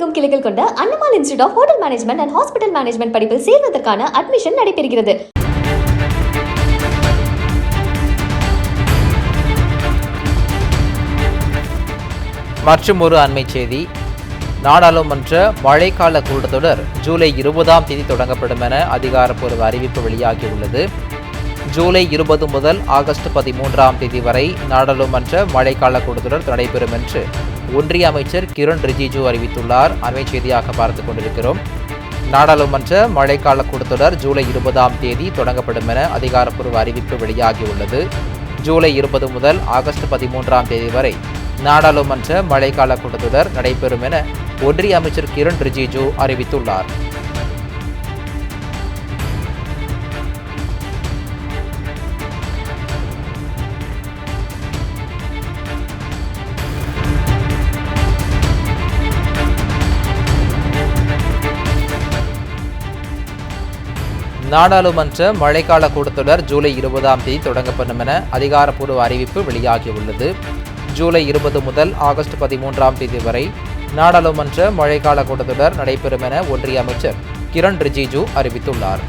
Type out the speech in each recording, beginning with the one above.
தமிழகமெங்கும் கிளைகள் கொண்ட Annamalai institute of hotel management and hospital management படிப்பில் சேர்வதற்கான அட்மிஷன் நடைபெறுகிறது. மற்றும் ஒரு அண்மை செய்தி. நாடாளுமன்ற மழைக்கால கூட்டத்தொடர் ஜூலை 20ஆம் தேதி தொடங்கப்படும் என அதிகாரப்பூர்வ அறிவிப்பு வெளியாகியுள்ளது. ஜூலை 20 முதல் ஆகஸ்ட் 13ஆம் தேதி வரை நாடாளுமன்ற மழைக்கால கூட்டத்தொடர் நடைபெறும் என்று ஒன்றிய அமைச்சர் கிரண் ரிஜிஜு அறிவித்துள்ளார். அண்மை செய்தியாக பார்த்துக் கொண்டிருக்கிறோம். நாடாளுமன்ற மழைக்கால கூட்டத்தொடர் ஜூலை 20ஆம் தேதி தொடங்கப்படும் என அதிகாரப்பூர்வ அறிவிப்பு வெளியாகியுள்ளது. ஜூலை 20 முதல் ஆகஸ்ட் 13ஆம் தேதி வரை நாடாளுமன்ற மழைக்கால கூட்டத்தொடர் நடைபெறும் என ஒன்றிய அமைச்சர் கிரண் ரிஜிஜு அறிவித்துள்ளார். நாடாளுமன்ற மழைக்கால கூட்டத்தொடர் ஜூலை 20ஆம் தேதி தொடங்கப்படும் என அதிகாரப்பூர்வ அறிவிப்பு வெளியாகியுள்ளது. ஜூலை 20 முதல் ஆகஸ்ட் 13ஆம் தேதி வரை நாடாளுமன்ற மழைக்கால கூட்டத்தொடர் நடைபெறும் என ஒன்றிய அமைச்சர் கிரண் ரிஜிஜு அறிவித்துள்ளார்.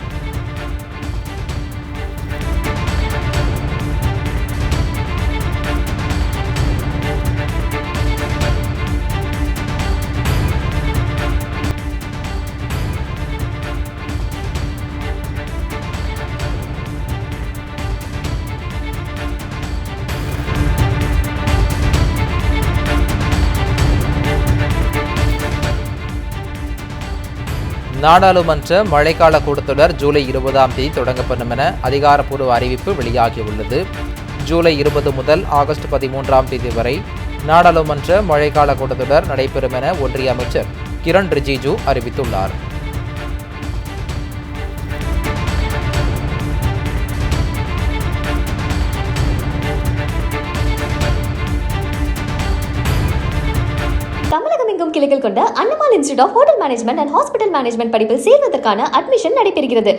நாடாளுமன்ற மழைக்கால கூட்டத்தொடர் ஜூலை 20ஆம் தேதி தொடங்கப்படும் என அதிகாரப்பூர்வ அறிவிப்பு வெளியாகியுள்ளது. ஜூலை 20 முதல் ஆகஸ்ட் 13ஆம் தேதி வரை நாடாளுமன்ற மழைக்கால கூட்டத்தொடர் நடைபெறும் என ஒன்றிய அமைச்சர் கிரண் ரிஜிஜு அறிவித்துள்ளார். தமிழகமெங்கும் கிளைகள் கொண்ட Annamalai institute of hotel management and hospital management படிப்பில் சேர்வதற்கான அட்மிஷன் நடைபெறுகிறது.